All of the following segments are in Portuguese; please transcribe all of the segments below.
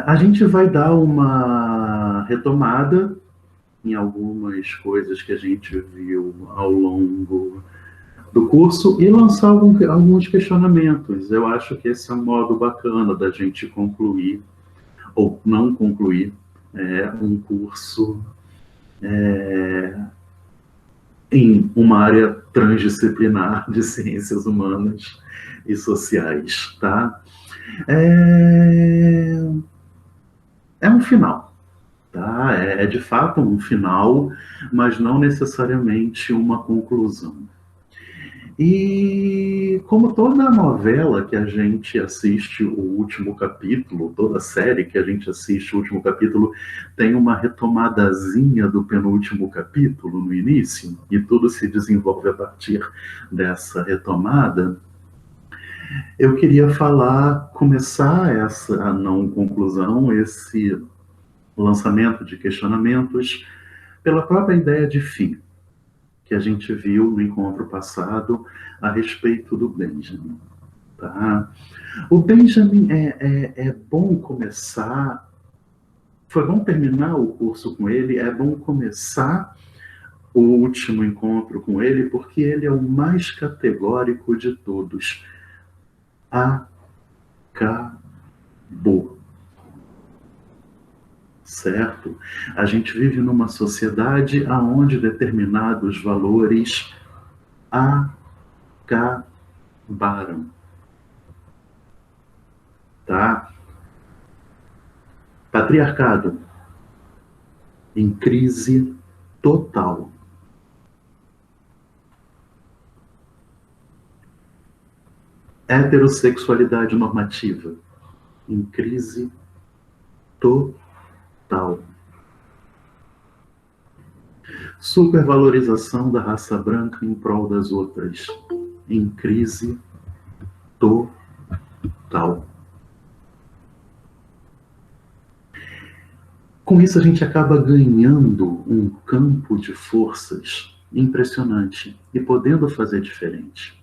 A gente vai dar uma retomada em algumas coisas que a gente viu ao longo do curso e lançar alguns questionamentos. Eu acho que esse é um modo bacana da gente concluir ou não concluir um curso em uma área transdisciplinar de ciências humanas e sociais, tá? É, é um final, tá? É de fato um final, mas não necessariamente uma conclusão. E como toda novela que a gente assiste o último capítulo, toda série que a gente assiste o último capítulo, tem uma retomadazinha do penúltimo capítulo no início, e tudo se desenvolve a partir dessa retomada. Eu queria falar, começar essa não conclusão, esse lançamento de questionamentos, pela própria ideia de fim que a gente viu no encontro passado a respeito do Benjamin. Tá? O Benjamin é bom começar, foi bom terminar o curso com ele, é bom começar o último encontro com ele, porque ele é o mais categórico de todos. Acabou. Certo? A gente vive numa sociedade onde determinados valores acabaram. Tá? Patriarcado em crise total. Heterossexualidade normativa em crise total. Supervalorização da raça branca em prol das outras em crise total. Com isso, a gente acaba ganhando um campo de forças impressionante e podendo fazer diferente.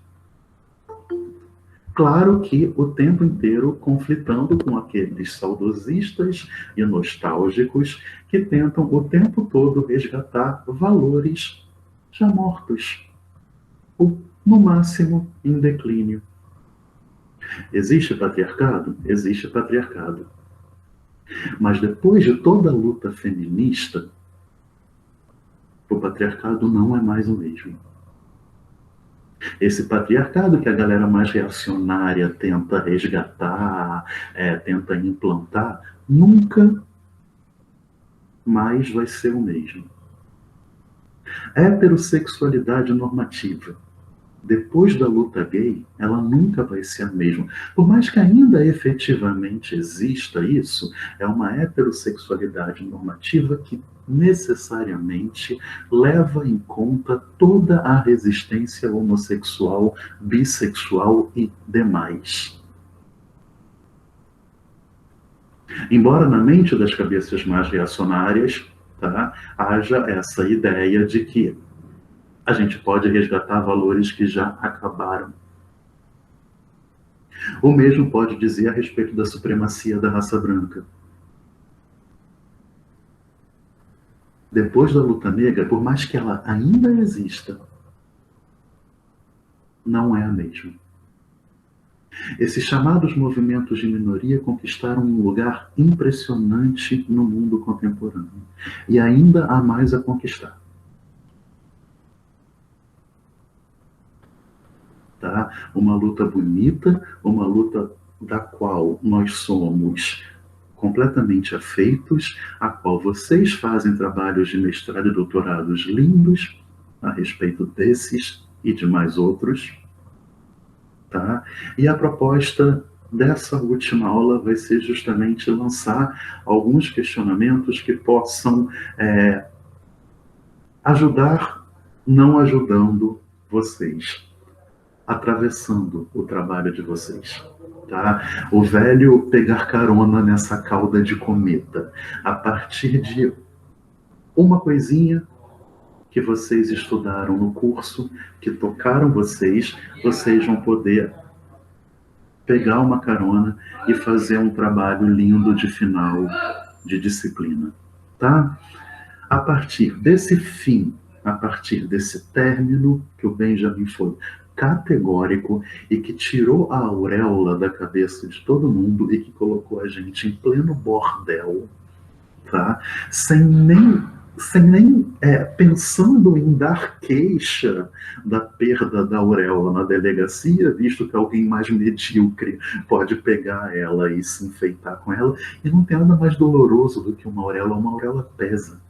Claro que o tempo inteiro conflitando com aqueles saudosistas e nostálgicos que tentam o tempo todo resgatar valores já mortos, ou no máximo em declínio. Existe patriarcado? Existe patriarcado. Mas depois de toda a luta feminista, o patriarcado não é mais o mesmo. Esse patriarcado que a galera mais reacionária tenta resgatar, tenta implantar, nunca mais vai ser o mesmo. Heterossexualidade normativa, depois da luta gay, ela nunca vai ser a mesma. Por mais que ainda efetivamente exista isso, é uma heterossexualidade normativa que necessariamente leva em conta toda a resistência homossexual, bissexual e demais. Embora na mente das cabeças mais reacionárias, tá, haja essa ideia de que a gente pode resgatar valores que já acabaram. O mesmo pode dizer a respeito da supremacia da raça branca. Depois da luta negra, por mais que ela ainda exista, não é a mesma. Esses chamados movimentos de minoria conquistaram um lugar impressionante no mundo contemporâneo. E ainda há mais a conquistar. Tá? Uma luta bonita, uma luta da qual nós somos completamente afeitos, a qual vocês fazem trabalhos de mestrado e doutorados lindos a respeito desses e de mais outros. Tá? E a proposta dessa última aula vai ser justamente lançar alguns questionamentos que possam ajudar, não ajudando vocês, atravessando o trabalho de vocês. Tá? O velho pegar carona nessa cauda de cometa, a partir de uma coisinha que vocês estudaram no curso, que tocaram vocês, vocês vão poder pegar uma carona e fazer um trabalho lindo de final de disciplina, tá? A partir desse fim, a partir desse término, que o Benjamin foi categórico e que tirou a auréola da cabeça de todo mundo e que colocou a gente em pleno bordel, tá? Sem nem pensando em dar queixa da perda da auréola na delegacia, visto que alguém mais medíocre pode pegar ela e se enfeitar com ela, e não tem nada mais doloroso do que uma auréola pesa.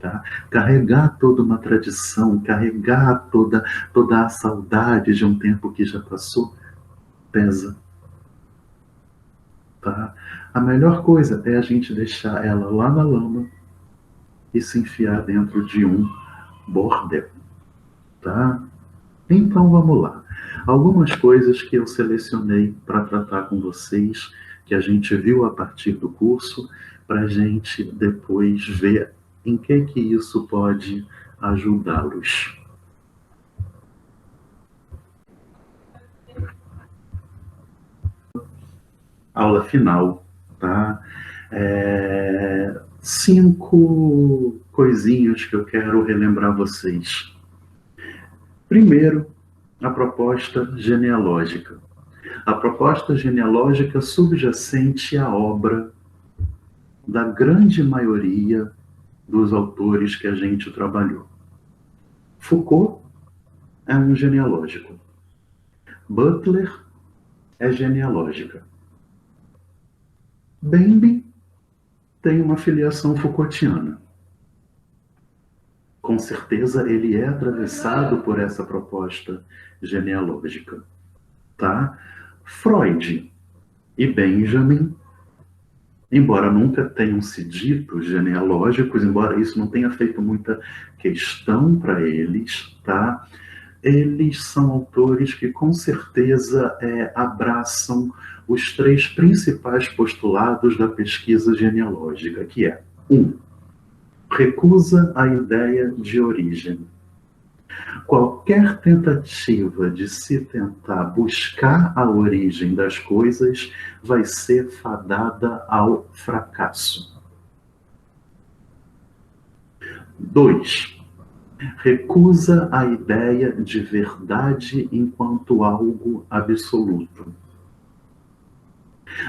Tá? Carregar toda uma tradição, carregar toda a saudade de um tempo que já passou, pesa. Tá? A melhor coisa é a gente deixar ela lá na lama e se enfiar dentro de um bordel. Tá? Então vamos lá. Algumas coisas que eu selecionei para tratar com vocês, que a gente viu a partir do curso, para a gente depois ver em que isso pode ajudá-los. Aula final, tá? 5 coisinhas que eu quero relembrar vocês. Primeiro, a proposta genealógica. A proposta genealógica subjacente à obra da grande maioria dos autores que a gente trabalhou. Foucault é um genealógico. Butler é genealógica. Bembe tem uma filiação Foucaultiana. Com certeza ele é atravessado por essa proposta genealógica, tá? Freud e Benjamin, embora nunca tenham se dito genealógicos, embora isso não tenha feito muita questão para eles, tá? Eles são autores que com certeza abraçam os 3 principais postulados da pesquisa genealógica, que é 1. Recusa a ideia de origem. Qualquer tentativa de se tentar buscar a origem das coisas vai ser fadada ao fracasso. 2. Recusa a ideia de verdade enquanto algo absoluto.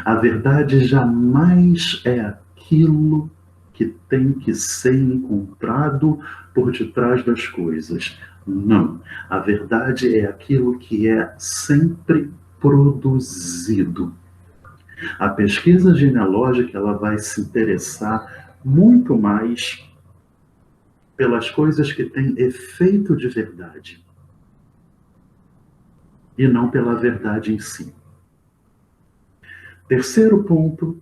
A verdade jamais é aquilo que tem que ser encontrado por detrás das coisas. Não. A verdade é aquilo que é sempre produzido. A pesquisa genealógica ela vai se interessar muito mais pelas coisas que têm efeito de verdade e não pela verdade em si. Terceiro ponto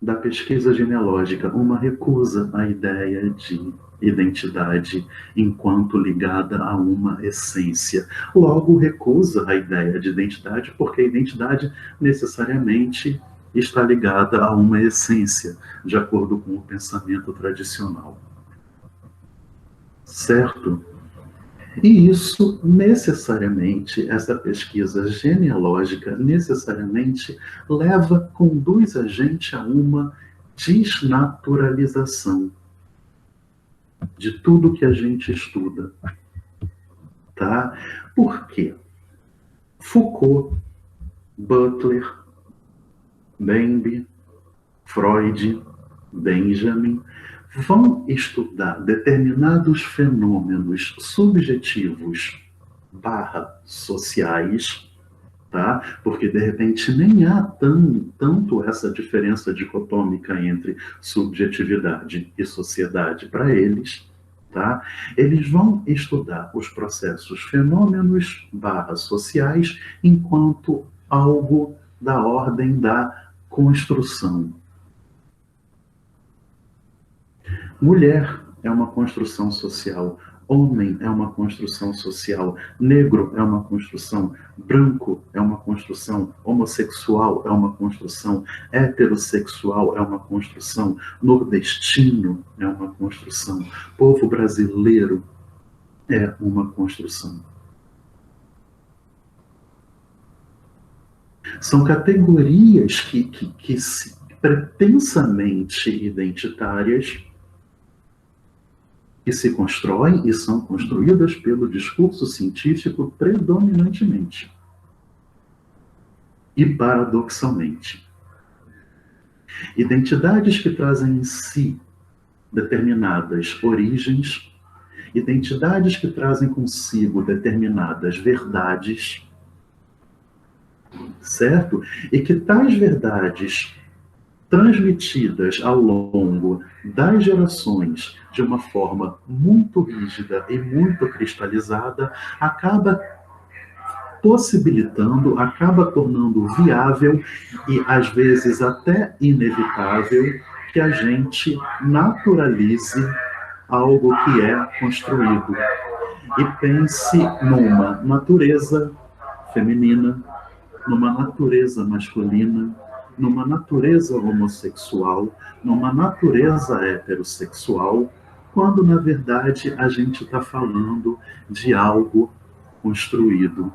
da pesquisa genealógica, uma recusa à ideia de identidade enquanto ligada a uma essência. Logo, recusa a ideia de identidade, porque a identidade necessariamente está ligada a uma essência, de acordo com o pensamento tradicional. Certo? E isso necessariamente, essa pesquisa genealógica necessariamente conduz a gente a uma desnaturalização de tudo que a gente estuda. Tá? Por quê? Foucault, Butler, Bembe, Freud, Benjamin vão estudar determinados fenômenos subjetivos sociais, tá? Porque de repente nem há tanto essa diferença dicotômica entre subjetividade e sociedade para eles, tá? Eles vão estudar os processos fenômenos sociais enquanto algo da ordem da construção. Mulher é uma construção social, homem é uma construção social, negro é uma construção, branco é uma construção, homossexual é uma construção, heterossexual é uma construção, nordestino é uma construção, povo brasileiro é uma construção. São categorias que pretensamente identitárias, que se constroem e são construídas pelo discurso científico predominantemente. E paradoxalmente, identidades que trazem em si determinadas origens, identidades que trazem consigo determinadas verdades, certo? E que tais verdades transmitidas ao longo das gerações de uma forma muito rígida e muito cristalizada, acaba possibilitando, acaba tornando viável e às vezes até inevitável que a gente naturalize algo que é construído e pense numa natureza feminina, numa natureza masculina, numa natureza homossexual, numa natureza heterossexual, quando na verdade a gente está falando de algo construído.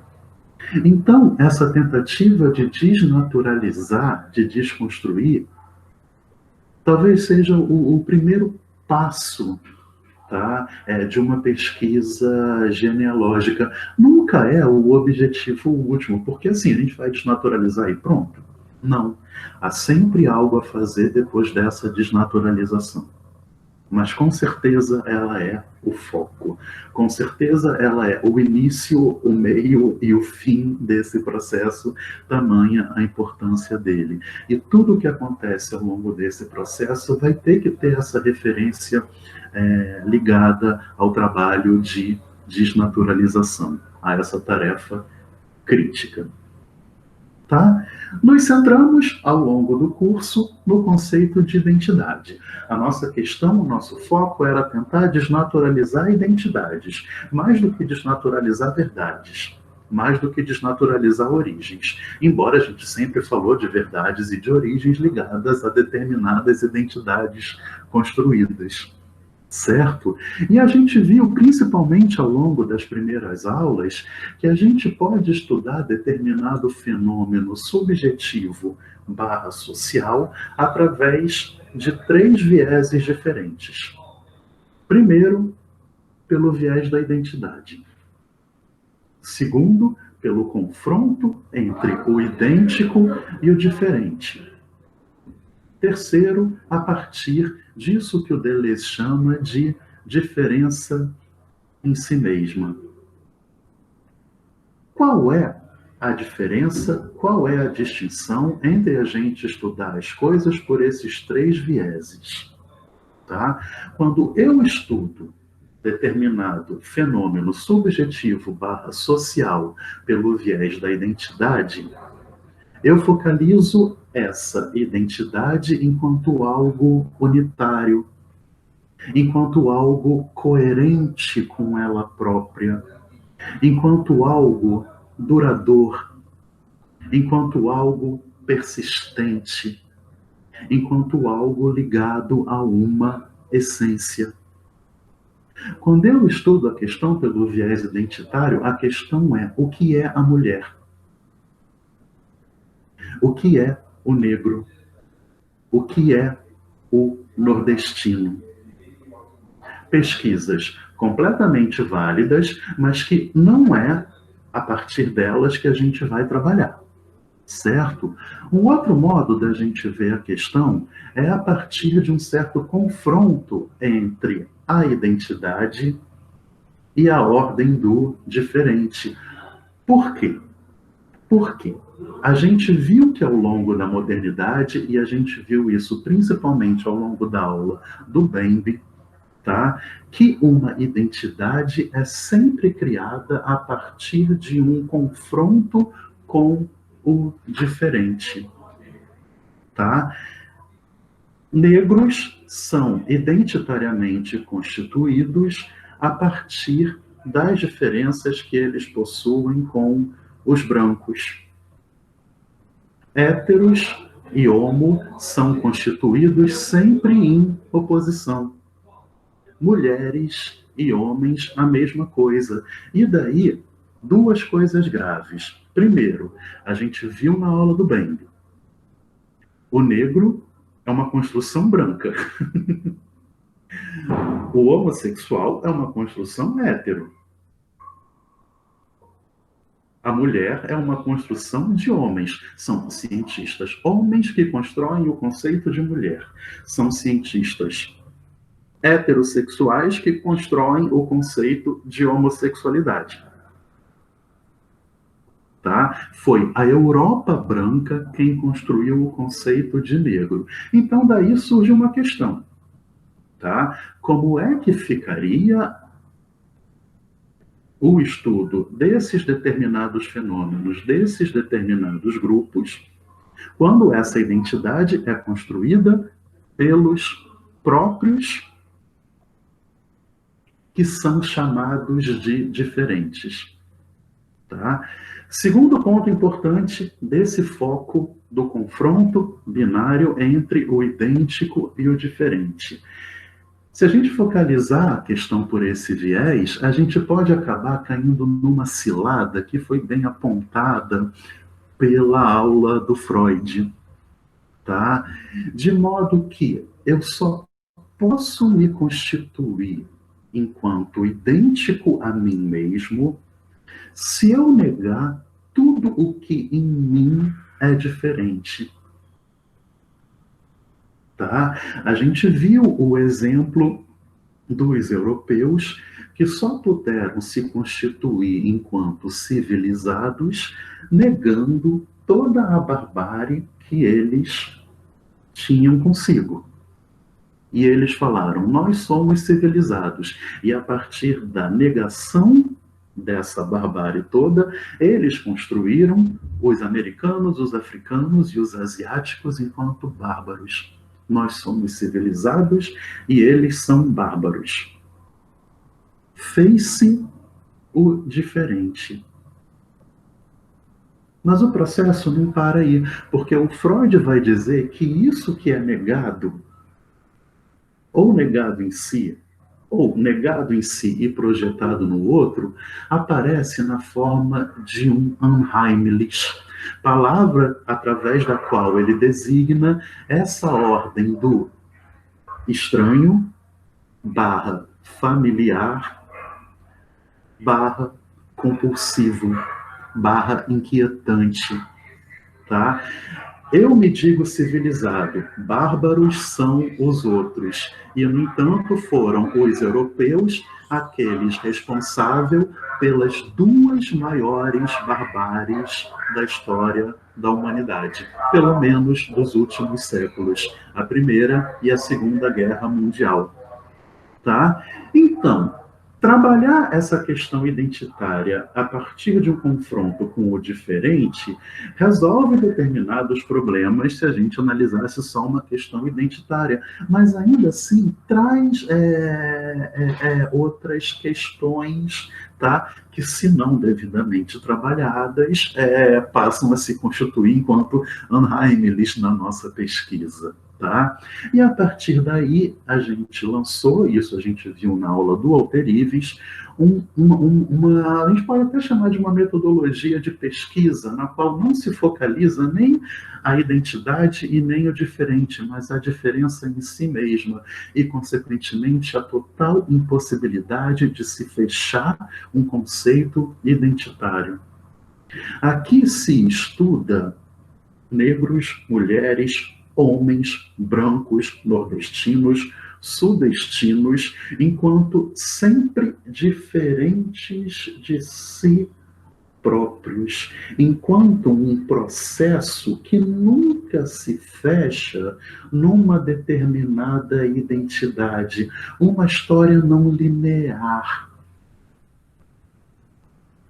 Então, essa tentativa de desnaturalizar, de desconstruir, talvez seja o primeiro passo, tá? De uma pesquisa genealógica. Nunca é o objetivo último, porque assim, a gente vai desnaturalizar e pronto. Não. Há sempre algo a fazer depois dessa desnaturalização. Mas com certeza ela é o foco. Com certeza ela é o início, o meio e o fim desse processo, tamanha a importância dele. E tudo o que acontece ao longo desse processo vai ter que ter essa referência ligada ao trabalho de desnaturalização, a essa tarefa crítica. Tá? Nos centramos, ao longo do curso, no conceito de identidade. A nossa questão, o nosso foco era tentar desnaturalizar identidades, mais do que desnaturalizar verdades, mais do que desnaturalizar origens. Embora a gente sempre falou de verdades e de origens ligadas a determinadas identidades construídas. Certo? E a gente viu, principalmente ao longo das primeiras aulas, que a gente pode estudar determinado fenômeno subjetivo barra social através de 3 vieses diferentes. Primeiro, pelo viés da identidade. Segundo, pelo confronto entre o idêntico e o diferente. Terceiro, a partir disso que o Deleuze chama de diferença em si mesma. Qual é a diferença, qual é a distinção entre a gente estudar as coisas por esses 3 vieses? Tá? Quando eu estudo determinado fenômeno subjetivo barra social pelo viés da identidade, eu focalizo essa identidade enquanto algo unitário, enquanto algo coerente com ela própria, enquanto algo duradouro, enquanto algo persistente, enquanto algo ligado a uma essência. Quando eu estudo a questão pelo viés identitário, a questão é: o que é a mulher? O que é o negro? O que é o nordestino? Pesquisas completamente válidas, mas que não é a partir delas que a gente vai trabalhar, certo? Um outro modo da gente ver a questão é a partir de um certo confronto entre a identidade e a ordem do diferente. Por quê? Porque a gente viu que ao longo da modernidade, e a gente viu isso principalmente ao longo da aula do Bembe, tá? Que uma identidade é sempre criada a partir de um confronto com o diferente. Tá? Negros são identitariamente constituídos a partir das diferenças que eles possuem com os brancos. Héteros e homo são constituídos sempre em oposição. Mulheres e homens, a mesma coisa. E daí, duas coisas graves. Primeiro, a gente viu na aula do Bembe, o negro é uma construção branca. O homossexual é uma construção hétero. A mulher é uma construção de homens. São cientistas homens que constroem o conceito de mulher. São cientistas heterossexuais que constroem o conceito de homossexualidade. Tá? Foi a Europa branca quem construiu o conceito de negro. Então, daí surge uma questão. Tá? Como é que ficaria o estudo desses determinados fenômenos, desses determinados grupos, quando essa identidade é construída pelos próprios que são chamados de diferentes? Tá? Segundo ponto importante desse foco do confronto binário entre o idêntico e o diferente. Se a gente focalizar a questão por esse viés, a gente pode acabar caindo numa cilada que foi bem apontada pela aula do Freud, tá? De modo que eu só posso me constituir enquanto idêntico a mim mesmo se eu negar tudo o que em mim é diferente. Tá? A gente viu o exemplo dos europeus que só puderam se constituir enquanto civilizados, negando toda a barbárie que eles tinham consigo. E eles falaram: nós somos civilizados. E a partir da negação dessa barbárie toda, eles construíram os americanos, os africanos e os asiáticos enquanto bárbaros. Nós somos civilizados e eles são bárbaros. Fez-se o diferente. Mas o processo não para aí, porque o Freud vai dizer que isso que é negado, ou negado em si, ou negado em si e projetado no outro, aparece na forma de um Unheimlich, palavra através da qual ele designa essa ordem do estranho, barra familiar, barra compulsivo, barra inquietante, tá? Eu me digo civilizado, bárbaros são os outros. E, no entanto, foram os europeus aqueles responsáveis pelas duas maiores barbáries da história da humanidade, pelo menos dos últimos séculos, a Primeira e a Segunda Guerra Mundial. Tá? Então, trabalhar essa questão identitária a partir de um confronto com o diferente resolve determinados problemas se a gente analisasse só uma questão identitária, mas ainda assim traz outras questões, tá? Que, se não devidamente trabalhadas, passam a se constituir enquanto Unheimlich na nossa pesquisa. Tá? E a partir daí a gente lançou, isso a gente viu na aula do Walter Ives, a gente pode até chamar de uma metodologia de pesquisa, na qual não se focaliza nem a identidade e nem o diferente, mas a diferença em si mesma, e, consequentemente, a total impossibilidade de se fechar um conceito identitário. Aqui se estuda negros, mulheres, homens, brancos, nordestinos, sudestinos, enquanto sempre diferentes de si próprios, enquanto um processo que nunca se fecha numa determinada identidade, uma história não linear.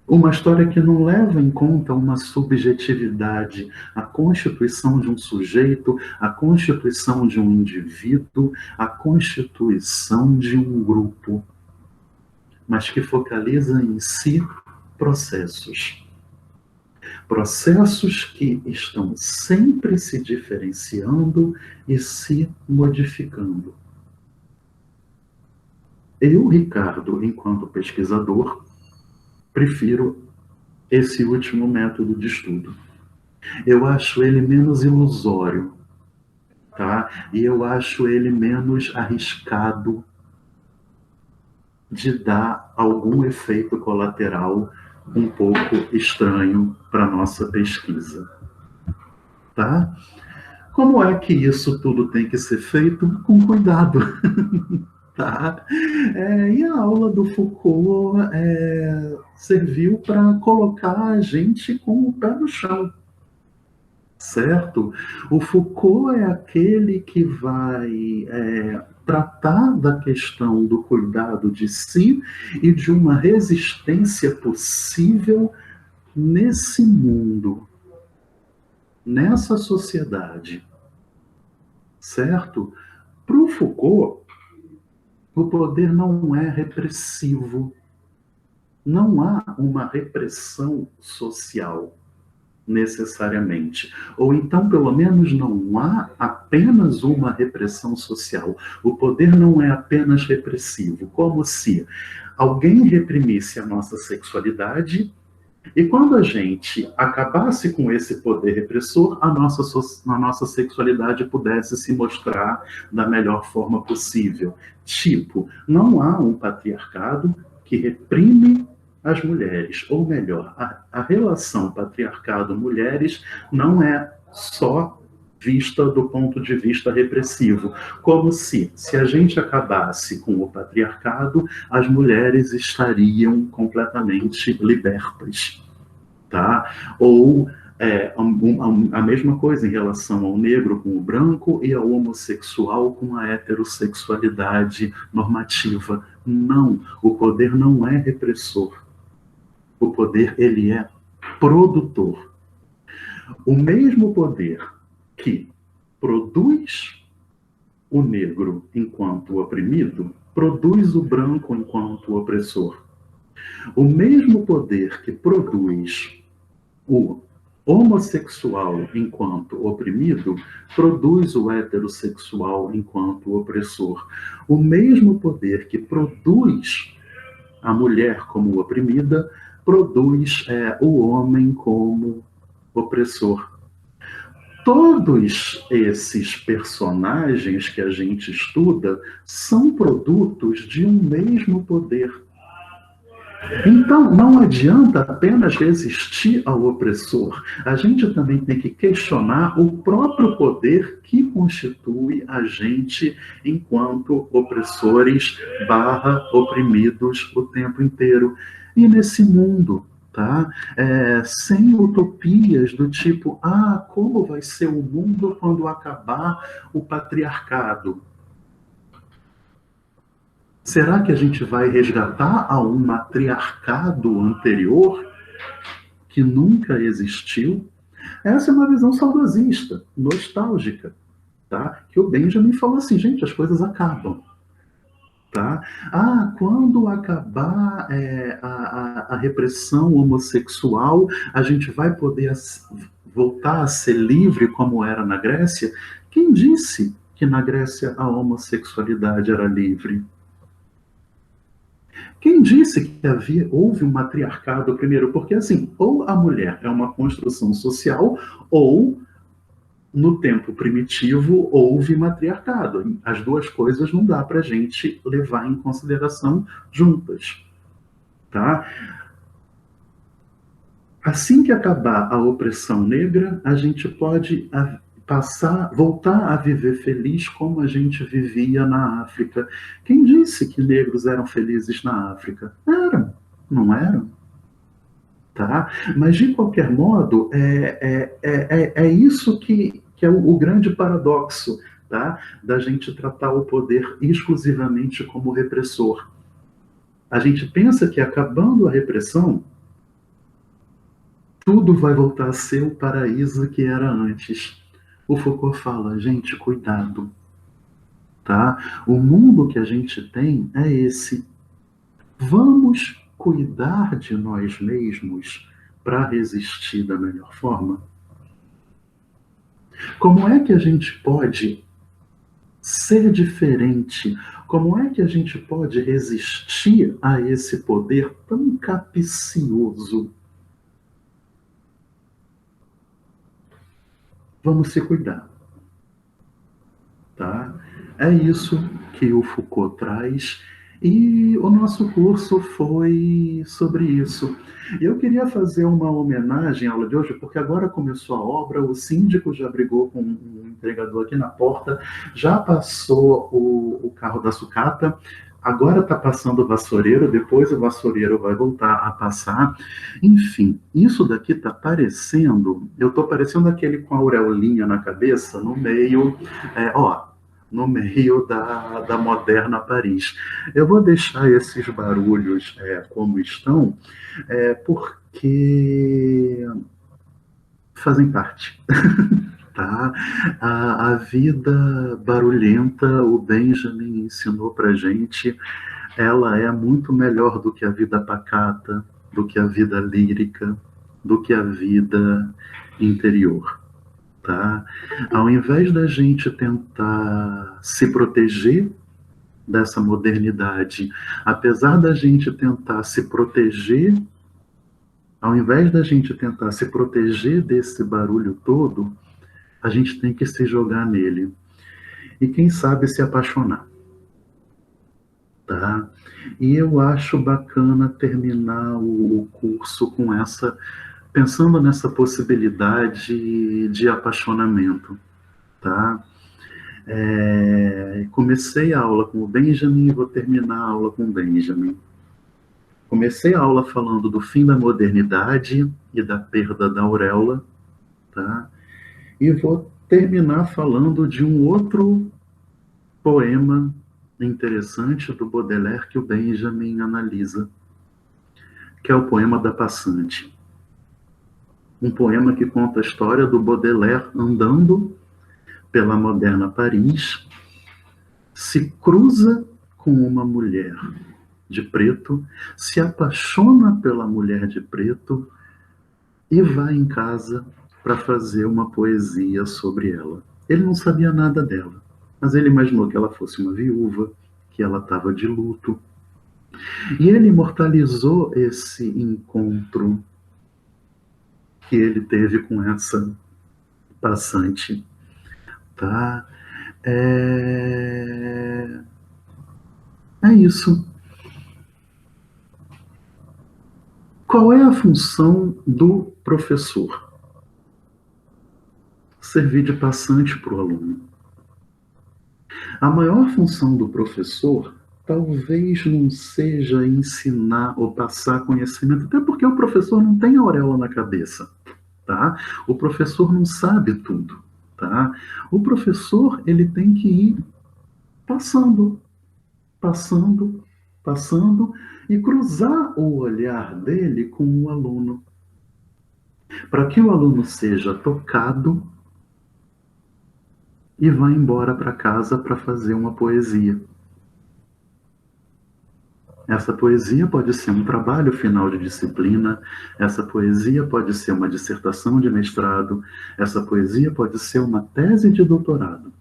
Uma história que não leva em conta uma subjetividade, a constituição de um sujeito, a constituição de um indivíduo, a constituição de um grupo, mas que focaliza em si processos. Processos que estão sempre se diferenciando e se modificando. Eu, Ricardo, enquanto pesquisador, prefiro esse último método de estudo. Eu acho ele menos ilusório, tá? E eu acho ele menos arriscado de dar algum efeito colateral um pouco estranho para a nossa pesquisa, tá? Como é que isso tudo tem que ser feito? Com cuidado, tá? E a aula do Foucault serviu para colocar a gente com o pé no chão, certo? O Foucault é aquele que vai tratar da questão do cuidado de si e de uma resistência possível nesse mundo, nessa sociedade, certo? Para o Foucault, o poder não é repressivo, não há uma repressão social necessariamente. Ou então, pelo menos, não há apenas uma repressão social. O poder não é apenas repressivo, como se alguém reprimisse a nossa sexualidade e quando a gente acabasse com esse poder repressor, a nossa sexualidade pudesse se mostrar da melhor forma possível. Tipo, não há um patriarcado que reprime as mulheres, ou melhor, a relação patriarcado-mulheres não é só vista do ponto de vista repressivo, como se a gente acabasse com o patriarcado, as mulheres estariam completamente libertas, tá? Ou a mesma coisa em relação ao negro com o branco e ao homossexual com a heterossexualidade normativa. Não, o poder não é repressor. O poder, ele é produtor. O mesmo poder que produz o negro enquanto oprimido, produz o branco enquanto opressor. O mesmo poder que produz o homossexual enquanto oprimido, produz o heterossexual enquanto opressor. O mesmo poder que produz a mulher como oprimida, produz o homem como opressor. Todos esses personagens que a gente estuda são produtos de um mesmo poder. Então, não adianta apenas resistir ao opressor. A gente também tem que questionar o próprio poder que constitui a gente enquanto opressores barra oprimidos o tempo inteiro. E nesse mundo, tá? Sem utopias do tipo, como vai ser o mundo quando acabar o patriarcado? Será que a gente vai resgatar a um matriarcado anterior que nunca existiu? Essa é uma visão saudosista, nostálgica, tá? Que o Benjamin falou assim, gente, as coisas acabam, tá? Quando acabar a repressão homossexual, a gente vai poder voltar a ser livre como era na Grécia? Quem disse que na Grécia a homossexualidade era livre? Quem disse que houve um matriarcado primeiro? Porque, assim, ou a mulher é uma construção social, ou, no tempo primitivo, houve matriarcado. As duas coisas não dá para a gente levar em consideração juntas, tá? Assim que acabar a opressão negra, a gente pode voltar a viver feliz como a gente vivia na África. Quem disse que negros eram felizes na África? Eram, não eram? Tá? Mas, de qualquer modo, é isso que é o grande paradoxo, tá? Da gente tratar o poder exclusivamente como repressor. A gente pensa que, acabando a repressão, tudo vai voltar a ser o paraíso que era antes. O Foucault fala, gente, cuidado, tá? O mundo que a gente tem é esse. Vamos cuidar de nós mesmos para resistir da melhor forma? Como é que a gente pode ser diferente? Como é que a gente pode resistir a esse poder tão capcioso vamos se cuidar, tá? É isso que o Foucault traz e o nosso curso foi sobre isso. E eu queria fazer uma homenagem à aula de hoje, porque agora começou a obra, o síndico já brigou com um entregador aqui na porta, já passou o carro da sucata, agora está passando o vassoureiro, depois o vassoureiro vai voltar a passar. Enfim, isso daqui está parecendo, eu estou parecendo aquele com a aureolinha na cabeça, no meio, ó, no meio da moderna Paris. Eu vou deixar esses barulhos como estão, porque fazem parte. Tá? A vida barulhenta, o Benjamin ensinou para gente, ela é muito melhor do que a vida pacata, do que a vida lírica, do que a vida interior. Tá? Ao invés da gente tentar se proteger dessa modernidade, apesar da gente tentar se proteger, ao invés da gente tentar se proteger desse barulho todo, a gente tem que se jogar nele. E quem sabe se apaixonar, tá? E eu acho bacana terminar o curso com pensando nessa possibilidade de apaixonamento, tá? Comecei a aula com o Benjamin e vou terminar a aula com o Benjamin. Comecei a aula falando do fim da modernidade e da perda da auréola, tá? E vou terminar falando de um outro poema interessante do Baudelaire que o Benjamin analisa, que é o poema da Passante. Um poema que conta a história do Baudelaire andando pela moderna Paris, se cruza com uma mulher de preto, se apaixona pela mulher de preto e vai em casa para fazer uma poesia sobre ela. Ele não sabia nada dela, mas ele imaginou que ela fosse uma viúva, que ela estava de luto. E ele imortalizou esse encontro que ele teve com essa passante, tá? É, é isso. Qual é a função do professor? Servir de passante para o aluno. A maior função do professor talvez não seja ensinar ou passar conhecimento, até porque o professor não tem auréola na cabeça, tá? O professor não sabe tudo, tá? O professor, ele tem que ir passando, passando, passando e cruzar o olhar dele com o aluno, para que o aluno seja tocado e vá embora para casa para fazer uma poesia. Essa poesia pode ser um trabalho final de disciplina, essa poesia pode ser uma dissertação de mestrado, essa poesia pode ser uma tese de doutorado.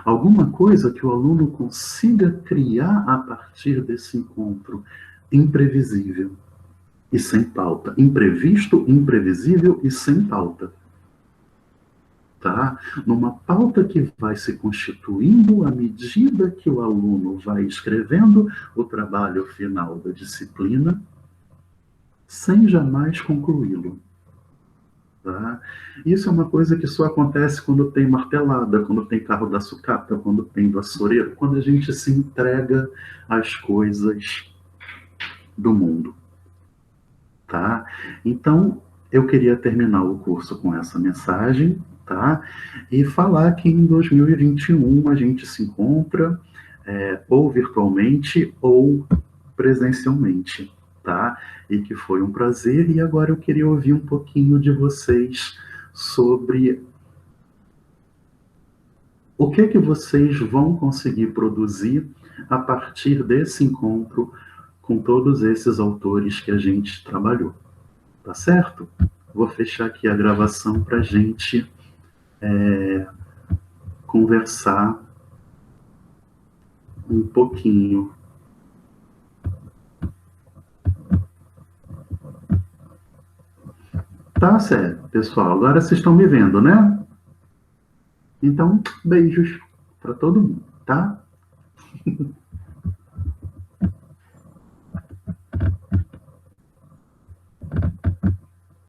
Alguma coisa que o aluno consiga criar a partir desse encontro imprevisível e sem pauta. Imprevisto, imprevisível e sem pauta. Tá? Numa pauta que vai se constituindo à medida que o aluno vai escrevendo o trabalho final da disciplina, sem jamais concluí-lo. Tá? Isso é uma coisa que só acontece quando tem martelada, quando tem carro da sucata, quando tem vassoureiro, quando a gente se entrega às coisas do mundo. Tá? Então, eu queria terminar o curso com essa mensagem, tá? E falar que em 2021 a gente se encontra ou virtualmente ou presencialmente, tá? E que foi um prazer. E agora eu queria ouvir um pouquinho de vocês sobre o que vocês vão conseguir produzir a partir desse encontro com todos esses autores que a gente trabalhou. Tá certo? Vou fechar aqui a gravação para a gente conversar um pouquinho. Tá certo, pessoal. Agora vocês estão me vendo, né? Então, beijos para todo mundo, tá?